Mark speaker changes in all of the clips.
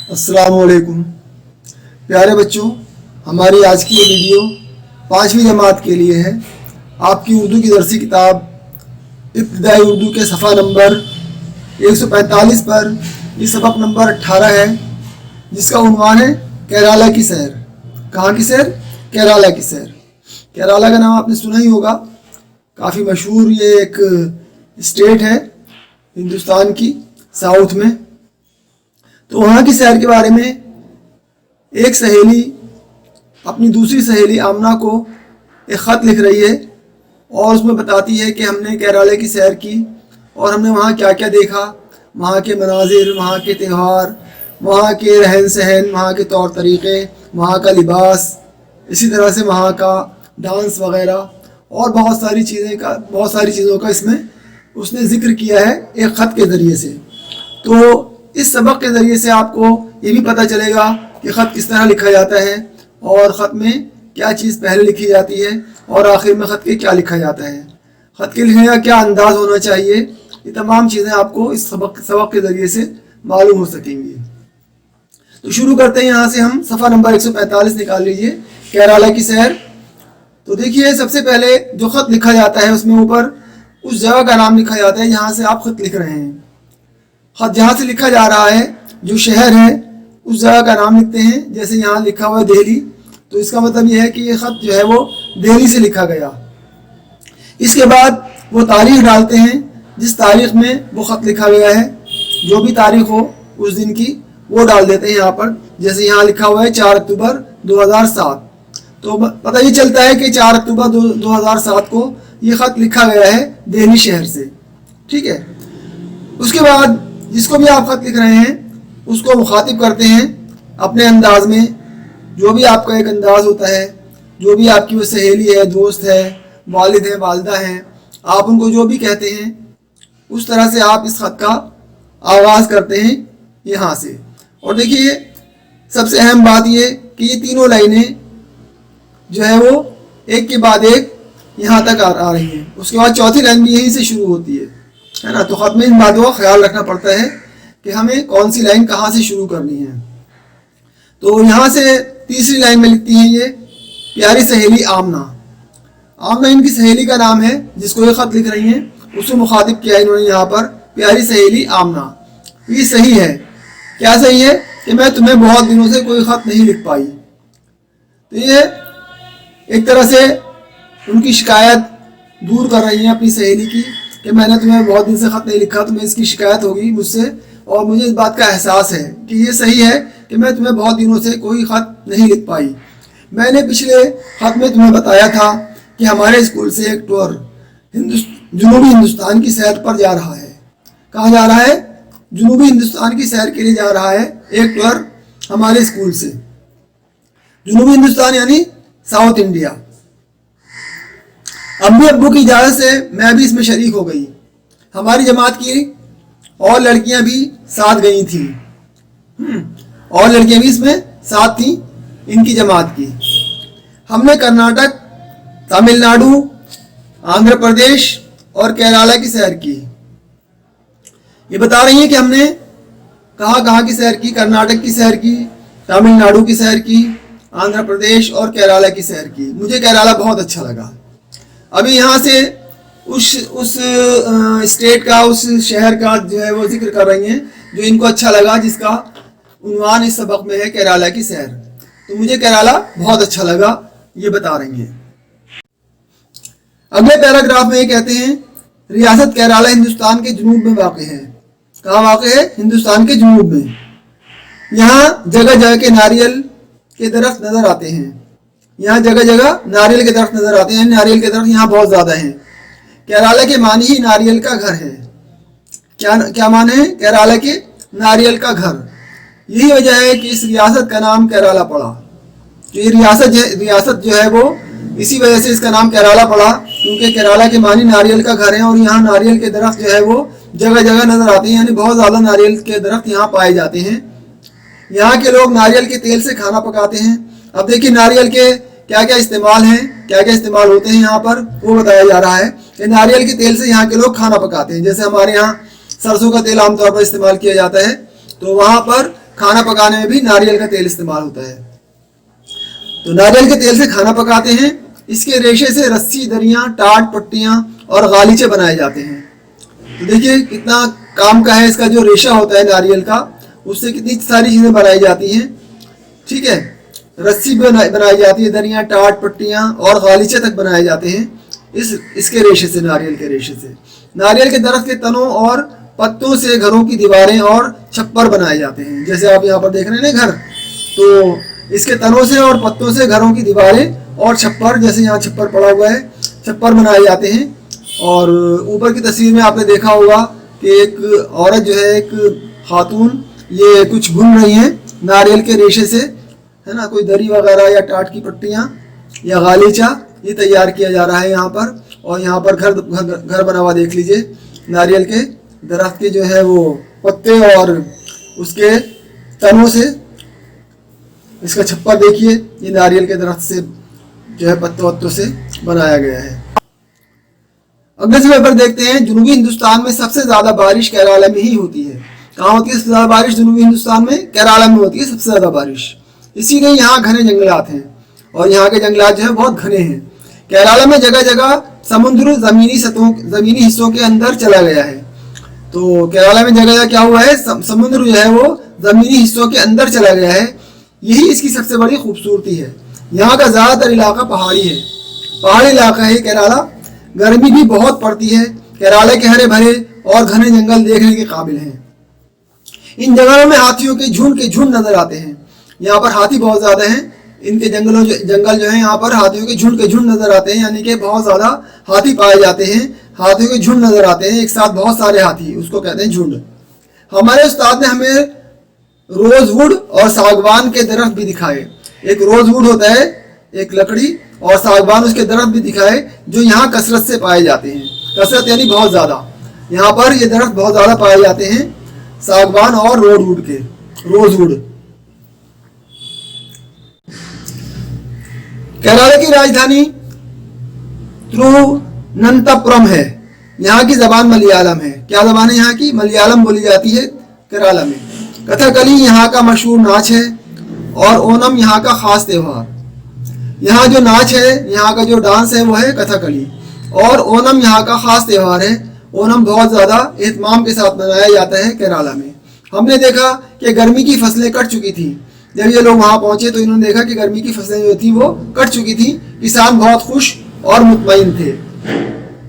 Speaker 1: अस्सलाम वालेकुम प्यारे बच्चों, हमारी आज की ये वीडियो 5वीं जमात के लिए है। आपकी उर्दू की दरसी किताब इब्तिदाई उर्दू के सफ़ा नंबर 145 पर ये सबक नंबर 18 है, जिसका उन्वान है केराला की सैर। कहाँ की सैर? केराला की सैर। केराला का नाम आपने सुना ही होगा, काफ़ी मशहूर ये एक स्टेट है हिंदुस्तान की साउथ में। तो वहाँ की सैर के बारे में एक सहेली अपनी दूसरी सहेली आमना को एक ख़त लिख रही है और उसमें बताती है कि हमने केराला की सैर की और हमने वहाँ क्या क्या देखा, वहाँ के मनाजिर, वहाँ के त्यौहार, वहाँ के रहन सहन, वहाँ के तौर तरीक़े, वहाँ का लिबास, इसी तरह से वहाँ का डांस वग़ैरह और बहुत सारी चीज़ों का इसमें उसने ज़िक्र किया है एक ख़त के ज़रिए से। तो इस सबक के ज़रिए से आपको ये भी पता चलेगा कि ख़त किस तरह लिखा जाता है और ख़त में क्या चीज़ पहले लिखी जाती है और आखिर में ख़त के क्या लिखा जाता है, ख़त के लिखने का क्या अंदाज़ होना चाहिए। ये तमाम चीज़ें आपको इस सबक के ज़रिए से मालूम हो सकेंगी। तो शुरू करते हैं यहाँ से। हम सफ़ा नंबर 145 निकाल लीजिए, केराला की सैर। तो देखिए, सबसे पहले जो ख़त लिखा जाता है उसमें ऊपर उस जगह का नाम लिखा जाता है जहाँ से आप ख़त लिख रहे हैं। ख़त जहाँ से लिखा जा रहा है, जो शहर है, उस जगह का नाम लिखते हैं। जैसे यहाँ लिखा हुआ है दिल्ली, तो इसका मतलब ये है कि ये ख़त जो है वो दिल्ली से लिखा गया। इसके बाद वो तारीख़ डालते हैं, जिस तारीख़ में वो ख़त लिखा गया है, जो भी तारीख़ हो उस दिन की वो डाल देते हैं यहाँ पर। जैसे यहाँ लिखा हुआ है 4 अक्टूबर 2007, तो पता ये चलता है कि 4 अक्टूबर 2007 को ये ख़त लिखा गया है दिल्ली शहर से। ठीक है। उसके बाद जिसको भी आप ख़त लिख रहे हैं उसको मुखातिब करते हैं अपने अंदाज में, जो भी आपका एक अंदाज़ होता है, जो भी आपकी वो सहेली है, दोस्त है, वालिद है, वालदा हैं, आप उनको जो भी कहते हैं उस तरह से आप इस ख़त का आगाज़ करते हैं यहाँ से। और देखिए, सबसे अहम बात ये कि ये तीनों लाइनें जो है वो एक के बाद एक यहाँ तक आ रही हैं। उसके बाद चौथी लाइन भी यहीं से शुरू होती है ना। तो ख़त में इन बातों का ख्याल रखना पड़ता है कि हमें कौन सी लाइन कहाँ से शुरू करनी है। तो यहाँ से तीसरी लाइन में लिखती हैं ये प्यारी सहेली आमना। आमना इनकी सहेली का नाम है जिसको ये ख़त लिख रही हैं, उसको मुखातिब किया इन्होंने यहाँ पर प्यारी सहेली आमना। ये सही है। क्या सही है? कि मैं तुम्हें बहुत दिनों से कोई ख़त नहीं लिख पाई। तो ये एक तरह से उनकी शिकायत दूर कर रही हैं अपनी सहेली की कि मैंने तुम्हें बहुत दिन से ख़त नहीं लिखा, तुम्हें इसकी शिकायत होगी मुझसे और मुझे इस बात का एहसास है कि ये सही है कि मैं तुम्हें बहुत दिनों से कोई ख़त नहीं लिख पाई। मैंने पिछले ख़त में तुम्हें बताया था कि हमारे स्कूल से एक टूर जनूबी हिंदुस्तान की सैर पर जा रहा है। कहाँ जा रहा है? जनूबी हिंदुस्तान की सैर के लिए जा रहा है एक टूर हमारे स्कूल से। जनूबी हिंदुस्तान यानी साउथ इंडिया। अम्मी अब्बू की इजाज़त से मैं भी इसमें शरीक हो गई। हमारी जमात की और लड़कियां भी साथ गई थी। और लड़कियां भी इसमें साथ थी इनकी जमात की। हमने कर्नाटक, तमिलनाडु, आंध्र प्रदेश और केरला की सैर की। ये बता रही हैं कि हमने कहाँ कहाँ की सैर की। कर्नाटक की सैर की, तमिलनाडु की सैर की, आंध्र प्रदेश और केरला की सैर की। मुझे केरला बहुत अच्छा लगा। अभी यहाँ से उस स्टेट का, उस शहर का जो है वो जिक्र कर रही हैं जो इनको अच्छा लगा, जिसका उन्वान इस सबक में है केरला की सैर। तो मुझे केरला बहुत अच्छा लगा, ये बता रही हैं। अगले पैराग्राफ में ये कहते हैं रियासत केरला हिंदुस्तान के जनूब में वाक़ है। कहाँ वाक़ है? हिंदुस्तान के जनूब में। यहाँ जगह जगह के नारियल के दरख्त नज़र आते हैं। यहाँ जगह जगह नारियल के दरख्त नज़र आते हैं। नारियल के दरख्त यहाँ बहुत ज़्यादा हैं। केरला के मानी ही नारियल का घर है। क्या माने है? केरला के नारियल का घर। यही वजह है कि इस रियासत का नाम केरला पड़ा। तो ये रियासत जो है वो इसी वजह से इसका नाम केरला पड़ा, क्योंकि केरला के मानी नारियल का घर है और यहाँ नारियल के दरख्त जो है वो जगह जगह नज़र आते हैं। यानी बहुत ज़्यादा नारियल के दरख्त यहाँ पाए जाते हैं। यहाँ के लोग नारियल के तेल से खाना पकाते हैं। अब देखिए नारियल के क्या क्या इस्तेमाल हैं, क्या क्या इस्तेमाल होते हैं यहाँ पर, वो बताया जा रहा है कि नारियल के तेल से यहाँ के लोग खाना पकाते हैं। जैसे हमारे यहाँ सरसों का तेल आमतौर पर इस्तेमाल किया जाता है, तो वहाँ पर खाना पकाने में भी नारियल का तेल इस्तेमाल होता है। तो नारियल के तेल से खाना पकाते हैं। इसके रेशे से रस्सी, दरियां, टाट, पट्टियां और गालीचे बनाए जाते हैं। तो देखिए कितना काम का है। इसका जो रेशा होता है नारियल का, उससे कितनी सारी चीज़ें बनाई जाती हैं। ठीक है, रस्सी बनाई जाती है, दरियां, टाट, पट्टियां और गालीचे तक बनाए जाते हैं इसके रेशे से, नारियल के रेशे से। नारियल के दरख्त के तनों और पत्तों से घरों की दीवारें और छप्पर बनाए जाते हैं। जैसे आप यहाँ पर देख रहे हैं ना घर, तो इसके तनों से और पत्तों से घरों की दीवारें और छप्पर, जैसे यहाँ छप्पर पड़ा हुआ है, छप्पर बनाए जाते हैं। और ऊपर की तस्वीर में आपने देखा होगा कि एक औरत जो है, एक खातून, ये कुछ बुन रही है नारियल के रेशे से, है ना। कोई दरी वगैरह या टाट की पट्टियाँ या गालीचा ये तैयार किया जा रहा है यहाँ पर। और यहाँ पर घर बना हुआ देख लीजिए, नारियल के दरख्त के जो है वो पत्ते और उसके तनों से इसका छप्पर देखिए, ये नारियल के दरख्त से जो है पत्तों से बनाया गया है। अगले समय पर देखते हैं, जनूबी हिंदुस्तान में सबसे ज्यादा बारिश केरला में ही होती है। कहाँ होती है सबसे ज्यादा बारिश? जनूबी हिंदुस्तान में, केरला में होती है सबसे ज्यादा बारिश। इसीलिए यहाँ घने जंगलात हैं और यहाँ के जंगलात जो है बहुत घने हैं। केरला में जगह जगह समुद्र जमीनी हिस्सों के अंदर चला गया है। तो केरला में जगह जगह क्या हुआ है, समुद्र जो है वो जमीनी हिस्सों के अंदर चला गया है। यही इसकी सबसे बड़ी खूबसूरती है। यहाँ का ज्यादातर इलाका पहाड़ी है, पहाड़ी इलाका है केरला। गर्मी भी बहुत पड़ती है। केरला के हरे भरे और घने जंगल देखने के काबिल हैं। इन जंगलों में हाथियों के झुंड नजर आते हैं। यहाँ पर हाथी बहुत ज्यादा हैं। इनके जंगल जो है यहाँ पर हाथियों के झुंड नजर आते हैं, यानी कि बहुत ज्यादा हाथी पाए जाते हैं। हाथियों के झुंड नजर आते हैं, एक साथ बहुत सारे हाथी, उसको कहते हैं झुंड। हमारे उस्ताद ने हमें रोजवुड और सागवान के दरख्त भी दिखाए। एक रोजवुड होता है, एक लकड़ी, और सागवान उसके दरख्त भी दिखाए, जो यहाँ कसरत से पाए जाते हैं। कसरत यानी बहुत ज्यादा, यहाँ पर ये दरख्त बहुत ज्यादा पाए जाते हैं, सागवान और रोजवुड। केरला की राजधानी तिरुवनंतपुरम है। यहाँ की जबान मलयालम है। क्या जबान है यहाँ की? मलयालम बोली जाती है केरला में। कथकली यहाँ का मशहूर नाच है और ओनम यहाँ का खास त्योहार। यहाँ जो नाच है, यहाँ का जो डांस है वो है कथकली, और ओनम यहाँ का खास त्योहार है। ओनम बहुत ज़्यादा एहतमाम के साथ मनाया जाता है केरला में। हमने देखा कि गर्मी की फसलें कट चुकी थी। जब ये लोग वहाँ पहुँचे तो इन्होंने देखा कि गर्मी की फसलें जो थी वो कट चुकी थी। किसान बहुत खुश और मुतमईन थे।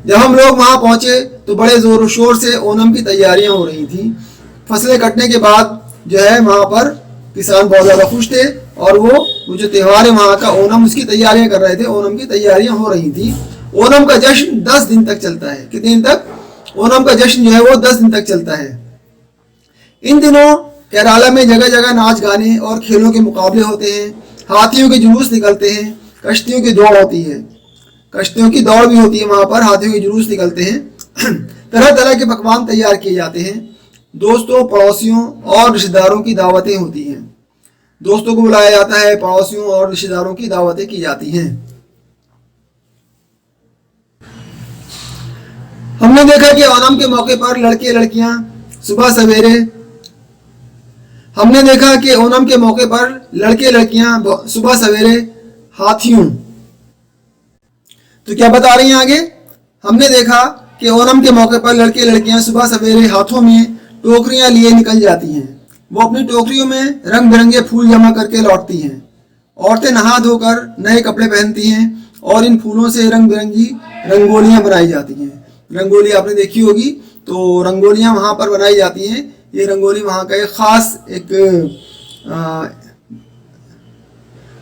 Speaker 1: जब हम लोग वहाँ पहुँचे तो बड़े ज़ोर शोर से ओनम की तैयारियाँ हो रही थी। फसलें कटने के बाद जो है वहाँ पर किसान बहुत ज़्यादा खुश थे, और वो जो त्यौहार है वहाँ का ओनम, उसकी तैयारियां कर रहे थे। ओनम की तैयारियां हो रही थी। ओनम का जश्न 10 दिन तक चलता है। कितने दिन तक? ओनम का जश्न जो है वो 10 दिन तक चलता है। इन दिनों केरला में जगह जगह नाच गाने और खेलों के मुकाबले होते हैं। हाथियों के जुलूस निकलते हैं, कश्तियों की दौड़ होती है, कश्तियों की दौड़ भी होती है वहाँ पर, हाथियों के जुलूस निकलते हैं। तरह तरह के पकवान तैयार किए जाते हैं। दोस्तों, पड़ोसियों और रिश्तेदारों की दावतें होती हैं। दोस्तों को बुलाया जाता है, पड़ोसियों और रिश्तेदारों की दावतें की जाती हैं। हमने देखा कि ओनम के मौके पर लड़के लड़कियां सुबह सवेरे हाथियों, तो क्या बता रही हैं आगे? हमने देखा कि ओनम के मौके पर लड़के लड़कियां सुबह सवेरे हाथों में टोकरियां लिए निकल जाती हैं। वो अपनी टोकरियों में रंग बिरंगे फूल जमा करके लौटती हैं। औरतें नहा धोकर नए कपड़े पहनती हैं और इन फूलों से रंग बिरंगी रंगोलियां बनाई जाती हैं। रंगोली आपने देखी होगी, तो रंगोलियां वहाँ पर बनाई जाती हैं। ये रंगोली वहाँ का एक खास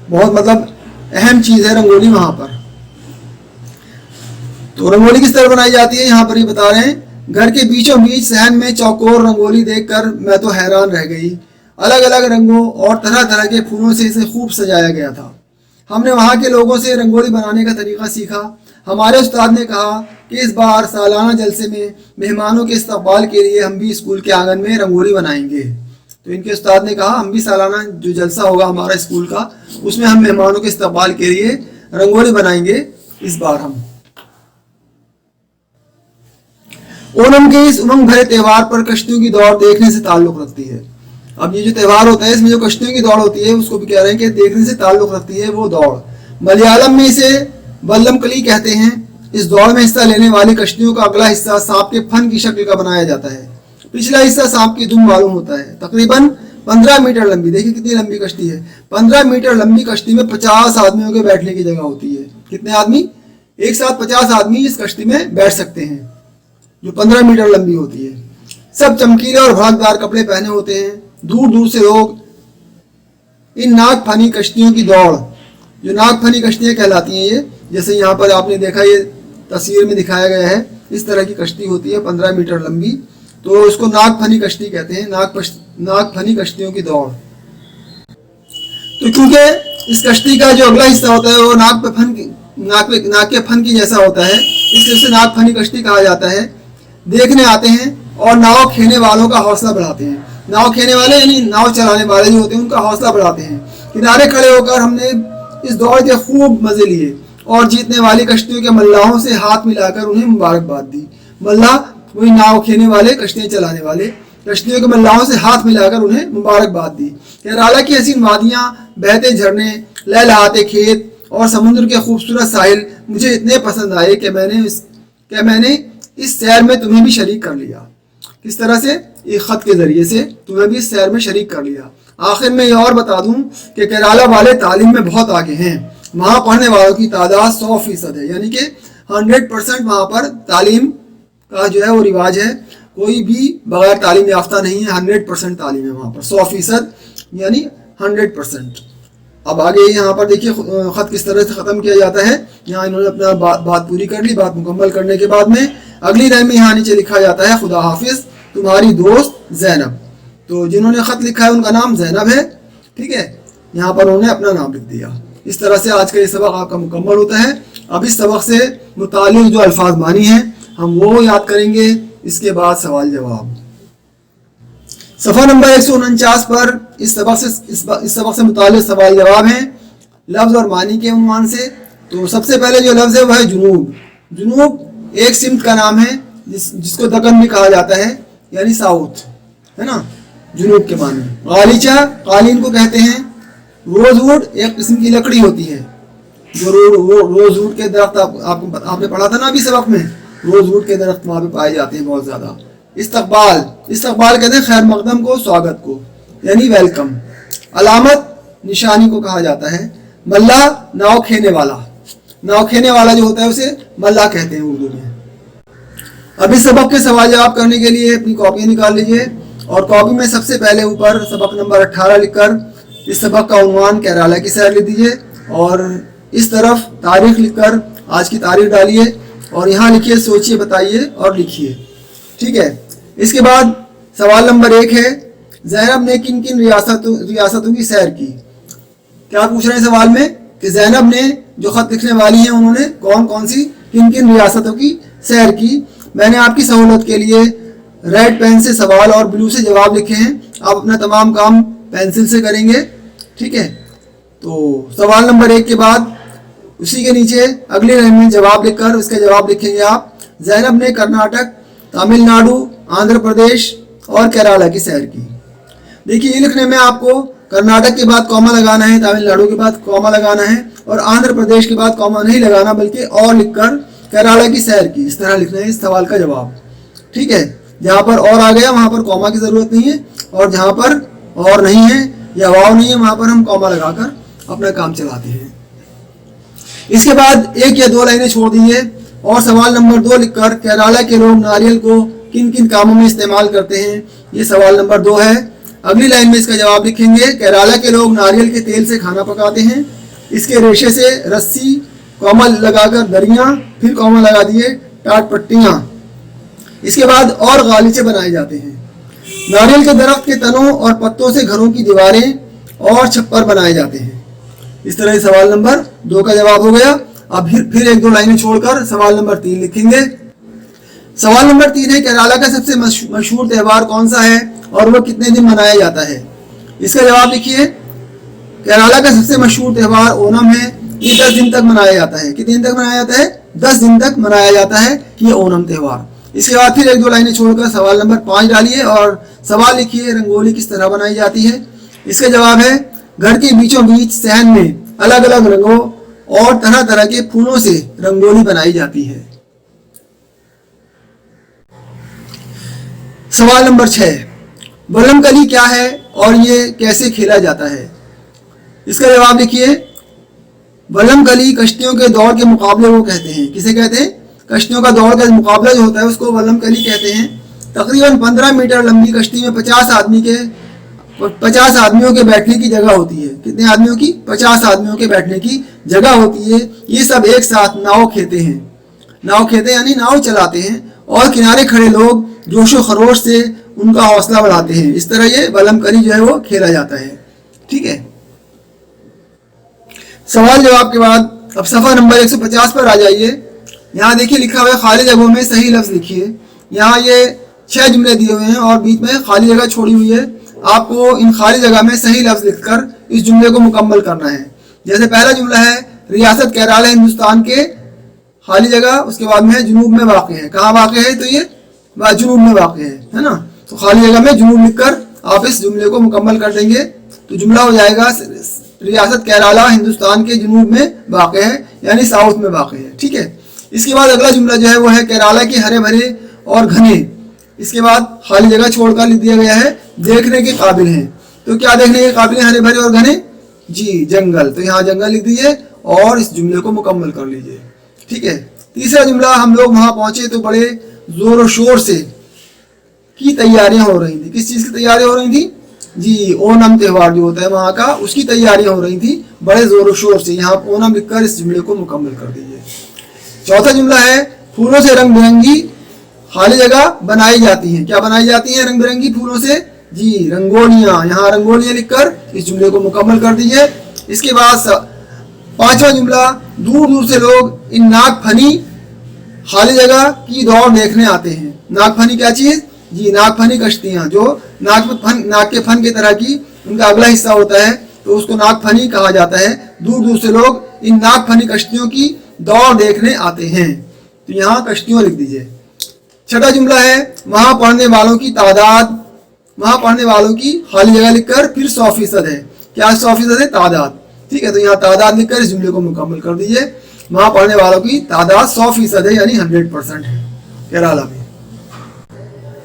Speaker 1: बहुत मतलब अहम चीज़ है रंगोली वहाँ पर। तो रंगोली किस तरह बनाई जाती है यहाँ पर ये बता रहे हैं। घर के बीचों बीच सहन में चौकोर रंगोली देखकर मैं तो हैरान रह गई। अलग अलग रंगों और तरह तरह के फूलों से इसे खूब सजाया गया था। हमने वहाँ के लोगों से रंगोली बनाने का तरीका सीखा। हमारे उस्ताद ने कहा कि इस बार सालाना जलसे में मेहमानों के इस्तकबाल के लिए हम भी स्कूल के आंगन में रंगोली बनाएंगे। तो इनके उस्ताद ने कहा हम भी सालाना जो जलसा होगा हमारा स्कूल का, उसमें हम मेहमानों के इस्तकबाल के लिए रंगोली बनाएंगे इस बार हम। ओनम के इस उमंग भरे त्यौहार पर कश्तियों की दौड़ देखने से ताल्लुक रखती है। अब ये जो त्यौहार होता है इसमें जो कश्तियों की दौड़ होती है उसको भी कह रहे हैं कि देखने से ताल्लुक रखती है वो दौड़। मलयालम में इसे वल्लम कली कहते हैं। इस दौड़ में हिस्सा लेने वाली कश्तियों का अगला हिस्सा सांप के फन की शक्ल का बनाया जाता है। पिछला हिस्सा सांप की दुम मालूम होता है। तकरीबन 15 मीटर लंबी, देखिए कितनी लंबी कश्ती है, 15 मीटर लंबी कश्ती में 50 आदमियों के बैठने की जगह होती है। कितने आदमी? एक साथ 50 आदमी इस कश्ती में बैठ सकते हैं जो 15 मीटर लंबी होती है। सब चमकीले और भड़कदार कपड़े पहने होते हैं। दूर दूर से लोग इन नागफनी कश्तियों की दौड़, जो नागफनी कश्तियां कहलाती हैं, ये जैसे यहाँ पर आपने देखा ये तस्वीर में दिखाया गया है, इस तरह की कश्ती होती है 15 मीटर लंबी, तो इसको नागफनी कश्ती कहते हैं। नागफनी कश्तियों की दौड़। तो क्योंकि इस कश्ती का जो अगला हिस्सा होता है वो नाग के फन की जैसा होता है, इसलिए उसे नागफनी कश्ती कहा जाता है। देखने आते हैं और नाव खेने वालों का हौसला बढ़ाते हैं। नाव खेने वाले यानी नाव चलाने वाले जो होते हैं उनका हौसला बढ़ाते हैं। किनारे खड़े होकर हमने इस दौड़ के खूब मजे लिए और जीतने वाली कश्तियों के मल्लाहों से हाथ मिलाकर उन्हें मुबारकबाद दी। मल्लाह वही नाव खेने वाले, कश्तियां चलाने वाले, कश्तियों के मल्लाहों से हाथ मिलाकर उन्हें मुबारकबाद दी। केरला की हसीन वादियाँ, बहते झरने, लहलहाते खेत और समुद्र के खूबसूरत साहिल मुझे इतने पसंद आए कि मैंने इस सैर में तुम्हें भी शरीक कर लिया। किस तरह से? एक खत के जरिए से तुम्हें भी इस सैर में शरीक कर लिया। आखिर में ये और बता दूं कि केरला वाले तालीम में बहुत आगे हैं। वहाँ पढ़ने वालों की तादाद 100% है, यानी कि 100% वहाँ पर तालीम का जो है वो रिवाज है। कोई भी बगैर तालीम याफ्ता नहीं है, 100% तालीम है वहाँ पर, 100% यानी 100%। अब आगे यहाँ पर देखिए खत किस तरह से ख़त्म किया जाता है। यहाँ इन्होंने अपना बात पूरी कर ली। बात मुकम्मल करने के बाद में अगली लाइन में यहाँ नीचे लिखा जाता है, खुदा हाफिज तुम्हारी दोस्त जैनब। तो जिन्होंने खत लिखा है उनका नाम जैनब है, ठीक है। यहाँ पर उन्होंने अपना नाम लिख दिया। इस तरह से आज का ये सबक आपका मुकम्मल होता है। अब इस सबक से मुताल्लिक़ जो अल्फाज मानी हैं हम वो याद करेंगे, इसके बाद सवाल जवाब। सफ़ा नंबर 149 पर इस सबक से मुताल्लिक़ सवाल जवाब हैं लफ्ज़ और मानी के उन्वान से। तो सबसे पहले जो लफ्ज़ है वह है जुनूब। जुनूब एक सिमत का नाम है जिसको दक्कन भी कहा जाता है, यानी साउथ, है ना, जुनूब के माने। गालीचा कालीन को कहते हैं। रोजवुड एक किस्म की लकड़ी होती है, जो रोजवुड के दरख्त आपने पढ़ा था ना अभी सबक में, रोजवुड के दरख्त वहाँ पे पाए जाते हैं बहुत ज़्यादा। इस्तकबाल कहते हैं खैर मकदम को, स्वागत को, यानी वेलकम। अलामत निशानी को कहा जाता है। मल्ला नाव खेने वाला जो होता है उसे मल्ला कहते हैं उर्दू में। अब इस सबक के सवाल जवाब करने के लिए अपनी कॉपी निकाल लीजिए और कॉपी में सबसे पहले ऊपर सबक नंबर 18 लिखकर इस सबक का उन्वान केरला की सैर लिख दीजिए और इस तरफ तारीख लिखकर आज की तारीख डालिए और यहाँ लिखिए सोचिए, बताइए और लिखिए, ठीक है। इसके बाद सवाल नंबर 1 है, ज़ैनब ने किन किन रियासतों की सैर की। क्या पूछ रहे हैं सवाल में कि ज़ैनब ने, जो खत लिखने वाली हैं, उन्होंने कौन कौन सी किन किन रियासतों की सैर की। मैंने आपकी सहूलत के लिए रेड पेन से सवाल और ब्लू से जवाब लिखे हैं। आप अपना तमाम काम पेंसिल से करेंगे, ठीक है। तो सवाल नंबर 1 के बाद उसी के नीचे अगले लाइन में जवाब लिखकर उसका जवाब लिखेंगे आप। ज़ैनब ने कर्नाटक, तमिलनाडु, आंध्र प्रदेश और केरला की सैर की। देखिए ये लिखने में आपको कर्नाटक के बाद कॉमा लगाना है, तमिलनाडु के बाद कॉमा लगाना है और आंध्र प्रदेश के बाद कॉमा नहीं लगाना, बल्कि और लिखकर केरला की सैर की, इस तरह लिखना है इस सवाल का जवाब, ठीक है। जहाँ पर और आ गया वहाँ पर कॉमा की ज़रूरत नहीं है और जहाँ पर और नहीं है या वाव नहीं है वहाँ पर हम कॉमा लगाकर अपना काम चलाते हैं। इसके बाद 1 या 2 लाइनें छोड़ दीजिए और सवाल नंबर 2 लिखकर केरला के लोग नारियल को किन किन कामों में इस्तेमाल करते हैं, ये सवाल नंबर 2 है। अगली लाइन में इसका जवाब लिखेंगे, केरला के लोग नारियल के तेल से खाना पकाते हैं, इसके रेशे से रस्सी, कॉमा लगाकर दरियाँ, फिर कॉमा लगा दिए टाट पट्टियाँ। इसके बाद और गालीचे बनाए जाते हैं। नारियल के दरख्त के तनों और पत्तों से घरों की दीवारें और छप्पर बनाए जाते हैं। इस तरह सवाल नंबर 2 का जवाब हो गया। अब फिर 1-2 लाइनें छोड़कर सवाल नंबर 3 लिखेंगे। सवाल नंबर 3 है, केरला का सबसे मशहूर त्यौहार कौन सा है और वह कितने दिन मनाया जाता है। इसका जवाब लिखिए। केरला का सबसे मशहूर त्यौहार ओणम है। ये 10 दिन तक मनाया जाता है। कितने दिन तक मनाया जाता है? 10 दिन तक मनाया जाता है ये ओणम त्यौहार। इसके बाद फिर 1-2 लाइनें छोड़कर सवाल नंबर 5 डालिए और सवाल लिखिए, रंगोली किस तरह बनाई जाती है। इसका जवाब है, घर के बीचों बीच सहन में अलग अलग रंगों और तरह तरह के फूलों से रंगोली बनाई जाती है। सवाल नंबर 6, वल्लमकली क्या है और ये कैसे खेला जाता है। इसका जवाब लिखिए, वल्लमकली कश्तियों के दौड़ के मुकाबले को कहते हैं। किसे कहते हैं? कश्तियों का दौड़ का मुकाबला जो होता है उसको वल्लमकली कहते हैं। तकरीबन 15 मीटर लंबी कश्ती में 50 आदमियों के बैठने की जगह होती है। कितने आदमियों की? 50 आदमियों के बैठने की जगह होती है। ये सब एक साथ नाव खेते हैं यानी नाव चलाते हैं और किनारे खड़े लोग जोशो खरोश से उनका हौसला बढ़ाते हैं। इस तरह ये वल्लमकली जो है वो खेला जाता है। ठीक है, सवाल जवाब के बाद अब सफ़ा नंबर 150 पर आ जाइए। यहाँ देखिए लिखा हुआ है, खाली जगहों में सही लफ्ज़ लिखिए। यहाँ ये 6 जुमले दिए हुए हैं और बीच में खाली जगह छोड़ी हुई है। आपको इन खाली जगह में सही लफ्ज़ लिखकर इस जुमले को मुकम्मल करना है। जैसे पहला जुमला है, रियासत केरल हिंदुस्तान के खाली जगह, उसके बाद में है जुनूब में वाक़ है। कहाँ वाक़ है? तो ये जुनूब में वाक़ है ना। तो खाली जगह में जुनूब लिखकर आप इस जुमले को मुकम्मल कर देंगे तो जुमला हो जाएगा, रियासत केरला हिंदुस्तान के जुनूब में वाक़ है यानी साउथ में वाक़ है। ठीक है, इसके बाद अगला जुमला जो है वो है, केरला के हरे भरे और घने। इसके बाद खाली जगह छोड़कर लिख दिया गया है, देखने के काबिल हैं। तो क्या देखने के काबिल हैं हरे भरे और घने? जी, जंगल। तो यहाँ जंगल लिख दीजिए और इस जुमले को मुकम्मल कर लीजिए। ठीक है, तीसरा जुमला, हम लोग वहाँ पहुँचे तो बड़े जोर शोर से की तैयारियां हो रही थी। किस चीज़ की तैयारियां हो रही थी? जी, ओणम त्यौहार जो होता है वहाँ का, उसकी तैयारियां हो रही थी बड़े जोर शोर से। यहाँ ओणम लिखकर इस जुमले को मुकम्मल कर दीजिए। चौथा जुमला है, फूलों से रंग बिरंगी खाली जगह बनाई जाती हैं। क्या बनाई जाती हैं रंग बिरंगी फूलों से? जी, रंगोलियाँ। यहाँ रंगोलियाँ लिखकर इस जुमले को मुकम्मल कर दीजिए। इसके बाद पांचवा जुमला, दूर दूर से लोग इन नागफनी खाली जगह की दौड़ देखने आते हैं। नागफनी क्या चीज़? जी, नागफनी कश्तियाँ, जो नाग के फन की तरह की उनका अगला हिस्सा होता है तो उसको नागफनी कहा जाता है। दूर दूर से लोग इन नागफनी कश्तियों की दौड़ देखने आते हैं। तो यहाँ कश्तियों लिख दीजिए। छठा जुमला है, वहाँ पढ़ने वालों की तादाद, वहाँ पढ़ने वालों की खाली जगह लिखकर फिर 100% है। क्या 100% है? तादाद। ठीक है, तो यहाँ तादाद लिखकर इस जुमले को मुकम्मल कर दीजिए। वहाँ पढ़ने वालों की तादाद 100% है यानी 100% है केरला में।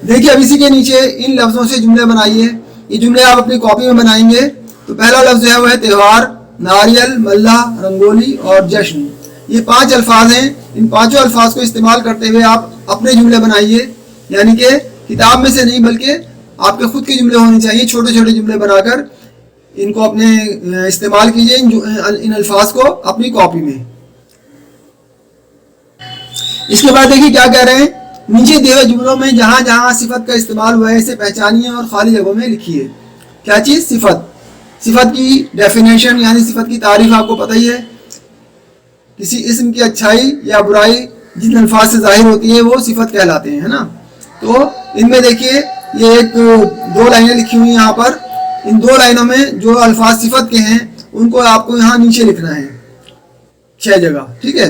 Speaker 1: देखिए अब इसी के नीचे इन लफ्ज़ों से जुमले बनाइए। ये जुमले आप अपनी कॉपी में बनाएंगे। तो पहला लफ्ज़ जो है वो है त्यौहार, नारियल, मल्लाह, रंगोली और जश्न। ये 5 अल्फाज हैं। इन 5 अल्फाज को इस्तेमाल करते हुए आप अपने जुमले बनाइए, यानी कि किताब में से नहीं बल्कि आपके खुद के जुमले होने चाहिए। छोटे छोटे जुमले बनाकर इनको अपने इस्तेमाल कीजिए इन अल्फाज को अपनी कॉपी में। इसके बाद देखिए क्या कह रहे हैं, नीचे दिए हुए जुमलों में जहां जहां सिफत का इस्तेमाल हुआ है इसे पहचानिए और खाली जगहों में लिखिए। क्या चीज़? सिफत। सिफत की डेफिनेशन यानी सिफत की तारीफ आपको पता ही है। किसी इस्म की अच्छाई या बुराई जिन अल्फाज से जाहिर होती है वो सिफत कहलाते हैं, है ना। तो इनमें देखिए ये एक 2 लाइनें लिखी हुई यहाँ पर। इन 2 लाइनों में जो अल्फाज सिफत के हैं उनको आपको यहाँ नीचे लिखना है 6 जगह। ठीक है,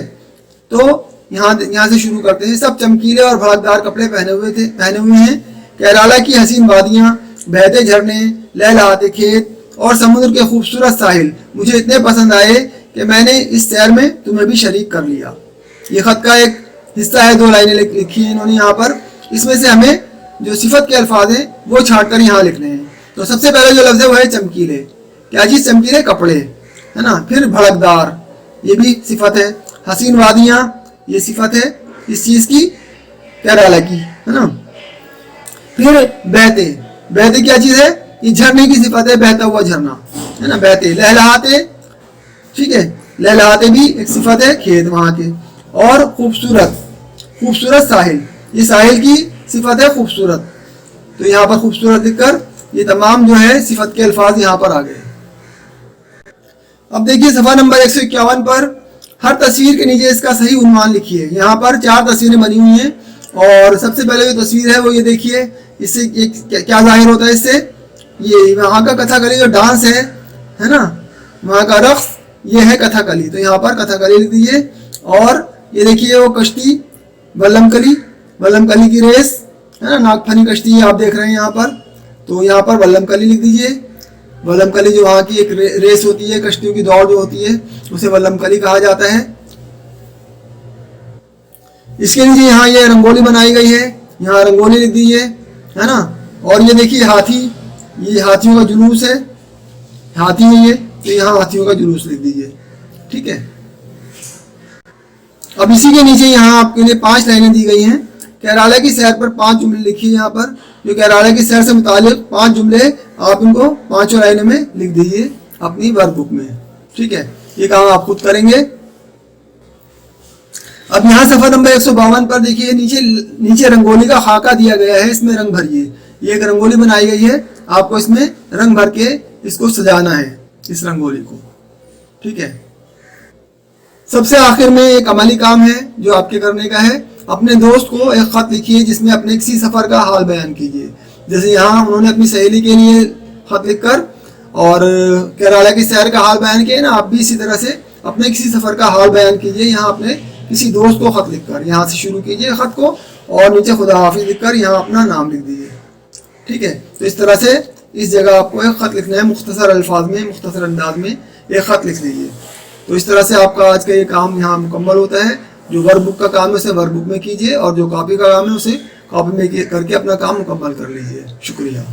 Speaker 1: तो यहाँ से शुरू करते हैं। सब चमकीले और भड़कदार कपड़े पहने हुए हैं। केरला की हसीन वादियाँ, बहते झरने, लहलहाते खेत और समुद्र के खूबसूरत साहिल मुझे इतने पसंद आए कि मैंने इस सैर में तुम्हें भी शरीक कर लिया। ये खत का एक हिस्सा है, 2 लाइनें लिखी हैं इन्होंने यहाँ पर। इसमें से हमें जो सिफत के अल्फाज हैं वो छाँट कर यहाँ लिखने हैं। तो सबसे पहले जो लफ्ज़ है वो है चमकीले। क्या चीज़? चमकीले कपड़े, है ना। फिर भड़कदार, ये भी सिफत है। हसीन वादियाँ, ये सिफत है इस चीज़ की, केरला की, है ना। फिर बहते, बहते क्या चीज़ है? ये झरने की सिफत है, बहता हुआ झरना, है ना। बहते, लहलहाते, ठीक है, लहलहाते भी एक सिफत है खेत वहाँ के। और खूबसूरत, खूबसूरत साहिल, ये साहिल की सिफत है खूबसूरत। तो यहाँ पर खूबसूरत लिखकर ये तमाम जो है सिफत के अल्फाज यहाँ पर आ गए। अब देखिए सफ़ा नंबर 151 पर हर तस्वीर के नीचे इसका सही उन्वान लिखिए। यहाँ पर 4 तस्वीरें बनी हुई हैं और सबसे पहले जो तस्वीर है वो ये देखिए, इससे क्या जाहिर होता है? इससे ये वहाँ का कथकली जो डांस है ना, वहाँ का रक्स, ये है कथकली। तो यहाँ पर कथकली लिख दीजिए। और ये देखिए वो कश्ती वल्लमकली, वल्लम कली की रेस है ना, नागफनी कश्ती आप देख रहे हैं यहाँ पर, तो यहाँ पर वल्लम कली लिख दीजिए। वल्लम कली जो वहाँ की एक रेस होती है, कश्तियों की दौड़ जो होती है, उसे वल्लम कली कहा जाता है। इसके नीचे यहाँ ये रंगोली बनाई गई है, यहाँ रंगोली लिख दीजिए, है ना। और ये देखिए हाथी, ये हाथियों का जुलूस है, हाथी है ये, तो यहाँ हाथियों का जुलूस लिख दीजिए, ठीक है। अब इसी के नीचे यहाँ आपके लिए 5 लाइनें दी गई हैं। केरला की सैर पर 5 जुमले लिखिए यहाँ पर, जो केरला की सैर से मुतालिक 5 जुमले आप इनको 5 लाइनों में लिख दीजिए अपनी वर्कबुक में, ठीक है। ये काम आप खुद करेंगे। अब यहाँ सफ़ा नंबर 152 पर देखिए नीचे रंगोली का खाका दिया गया है, इसमें रंग भरिए। ये एक रंगोली बनाई गई है, आपको इसमें रंग भर के इसको सजाना है, इस रंगोली को, ठीक है। सबसे आखिर में एक अमली काम है जो आपके करने का है। अपने दोस्त को एक ख़त लिखिए जिसमें अपने किसी सफ़र का हाल बयान कीजिए। जैसे यहाँ उन्होंने अपनी सहेली के लिए ख़त लिखकर और केरला की सैर का हाल बयान किया ना, आप भी इसी तरह से अपने किसी सफ़र का हाल बयान कीजिए। यहाँ अपने किसी दोस्त को ख़त लिखकर यहाँ से शुरू कीजिए ख़त को, और नीचे खुदा हाफिज़ लिखकर यहाँ अपना नाम लिख दीजिए, ठीक है। तो इस तरह से इस जगह आपको एक ख़त लिखना है, मुख्तसर अल्फाज में, मुख्तसर अंदाज में एक ख़त लिख दीजिए। तो इस तरह से आपका आज का ये काम यहाँ मुकम्मल होता है। जो वर्कबुक का काम है उसे वर्कबुक में कीजिए, और जो कॉपी का काम है उसे कॉपी में करके अपना काम मुकम्मल कर लीजिए। शुक्रिया।